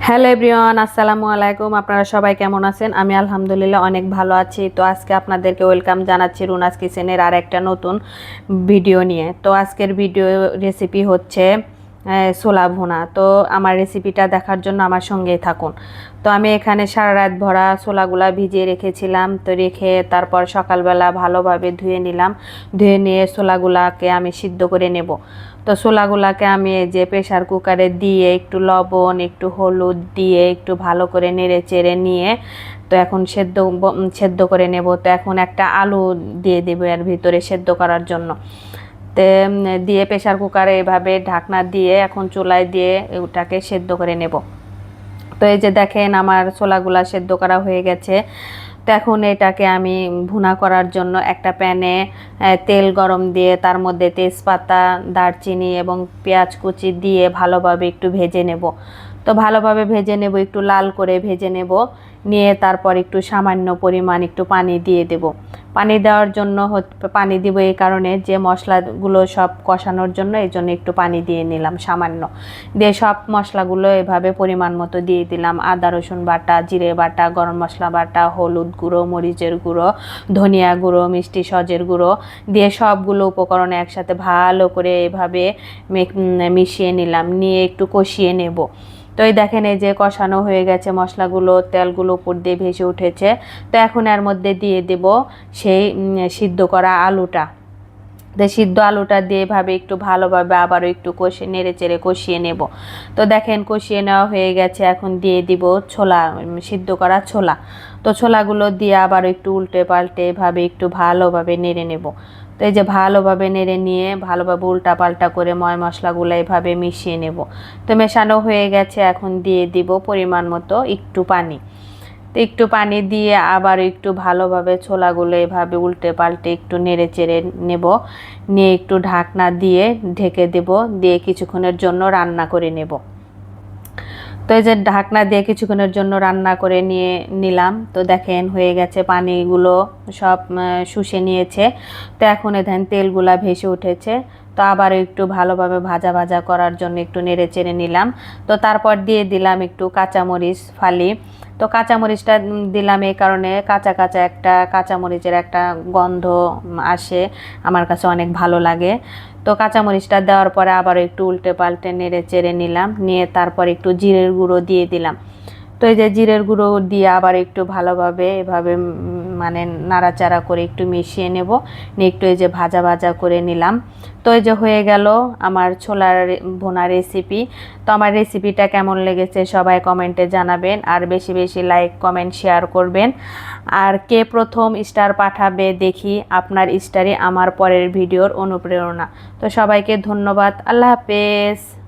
Hello everyone, আসসালামু আলাইকুম। আপনারা সবাই কেমন আছেন? আমি আলহামদুলিল্লাহ অনেক ভালো আছি। তো আজকে আপনাদেরকে ওয়েলকাম জানাচ্ছি রুনাস কিচেনের আর একটা নতুন ভিডিও নিয়ে। তো আজকের ভিডিও রেসিপি হচ্ছে ছোলা ভুনা। তো আমার রেসিপিটা দেখার জন্য আমার সঙ্গেই থাকুন। তো আমি এখানে সারা রাত ভরা ছোলাগুলা ভিজিয়ে রেখেছিলাম। তো রেখে তারপর সকালবেলা ভালোভাবে ধুয়ে নিলাম। ধুয়ে নিয়ে ছোলাগুলাকে আমি সিদ্ধ করে নেব। তো ছোলাগুলাকে আমি এই যে প্রেশার কুকারে দিয়ে একটু লবণ একটু হলুদ দিয়ে একটু ভালো করে নেড়ে চেড়ে নিয়ে তো এখন সেদ্ধ করে নেব। তো এখন একটা আলু দিয়ে দেবো এর ভিতরে সেদ্ধ করার জন্য। তো দিয়ে প্রেশার কুকারে এভাবে ঢাকনা দিয়ে এখন চুলায় দিয়ে ওটাকে সেদ্ধ করে নেব। তো এই যে দেখেন আমার ছোলাগুলা সেদ্ধ করা হয়ে গেছে। তো এখন এটাকে আমি ভুনা করার জন্য একটা প্যানে তেল গরম দিয়ে তার মধ্যে তেজপাতা, দারচিনি এবং পেঁয়াজ কুচি দিয়ে ভালোভাবে একটু ভেজে নেব। তো ভালোভাবে ভেজে নেব, একটু লাল করে ভেজে নেব। নিয়ে তারপর একটু সামান্য পরিমাণ একটু পানি দিয়ে দেব। পানি দেওয়ার জন্য পানি দিব এই কারণে যে মশলাগুলো সব কষানোর জন্য, এই জন্য একটু পানি দিয়ে নিলাম সামান্য। দিয়ে সব মশলাগুলো এভাবে পরিমাণ মতো দিয়ে দিলাম। আদা রসুন বাটা, জিরে বাটা, গরম মশলা বাটা, হলুদ গুঁড়ো, মরিচের গুঁড়ো, ধনিয়া গুঁড়ো, মিষ্টি সজের গুঁড়ো দিয়ে সবগুলো উপকরণ একসাথে ভালো করে এভাবে মিশিয়ে নিলাম। নিয়ে একটু কষিয়ে নেব। তো এই দেখেন এই যে কষানো হয়ে গেছে, মশলাগুলো তেলগুলো উপর দিয়ে ভেসে উঠেছে। তো এখন এর মধ্যে দিয়ে দেব সেই সিদ্ধ করা আলুটা। তো সিদ্ধ আলুটা দিয়ে এভাবে একটু ভালোভাবে আবারও একটু নেড়ে চেড়ে কষিয়ে নেব। তো দেখেন কষিয়ে নেওয়া হয়ে গেছে। এখন দিয়ে দিব ছোলা, সিদ্ধ করা ছোলা। তো ছোলাগুলো দিয়ে আবার একটু উল্টে পাল্টে এভাবে একটু ভালোভাবে নেড়ে নেব। তো এই যে ভালোভাবে নেড়ে নিয়ে ভালোভাবে উল্টা পাল্টা করে মশলাগুলো এভাবে মিশিয়ে নেব। তো মেশানো হয়ে গেছে। এখন দিয়ে দিব পরিমাণ মতো একটু পানি। তো একটু পানি দিয়ে আবার একটু ভালোভাবে ছোলাগুলো এভাবে উল্টে পাল্টে একটু নেড়ে চেড়ে নেব। নিয়ে একটু ঢাকনা দিয়ে ঢেকে দেব। দিয়ে কিছুক্ষণের জন্য রান্না করে নেব। তো এই যে ঢাকনা দিয়ে কিছুক্ষণের জন্য রান্না করে নিয়ে নিলাম। তো দেখেন হয়ে গেছে, পানিগুলো সব শুষে নিয়েছে। তো এখন দেখেন তেলগুলা ভেসে উঠেছে। তো আবার একটু ভালোভাবে ভাজা ভাজা করার জন্য একটু নেড়ে চেড়ে নিলাম। তো তারপর দিয়ে দিলাম একটু কাঁচামরিচ ফালি। তো কাঁচামরিচটা দিলাম এই কারণে কাঁচা কাঁচা একটা কাঁচামরিচের একটা গন্ধ আসে, আমার কাছে অনেক ভালো লাগে। তো কাঁচামরিচটা দেওয়ার পরে আবার একটু উল্টে পাল্টে নেড়ে চেড়ে নিলাম। নিয়ে তারপর একটু জিরের গুঁড়ো দিয়ে দিলাম। তো এই যে জিরের গুঁড়ো দিয়ে আবার একটু ভালোভাবে এভাবে মানে নাড়াচাড়া করে একটু মিশিয়ে নেব। নিয়ে একটু এই যে ভাজা ভাজা করে নিলাম। তো এই যে হয়ে গেল আমার ছোলার ভুনা রেসিপি। তো আমার রেসিপিটা কেমন লেগেছে সবাই কমেন্টে জানাবেন। আর বেশি বেশি লাইক কমেন্ট শেয়ার করবেন। আর কে প্রথম স্টার পাঠাবে দেখি, আপনার স্টারই আমার পরের ভিডিওর অনুপ্রেরণা। তো সবাইকে ধন্যবাদ। আল্লাহ হাফেজ।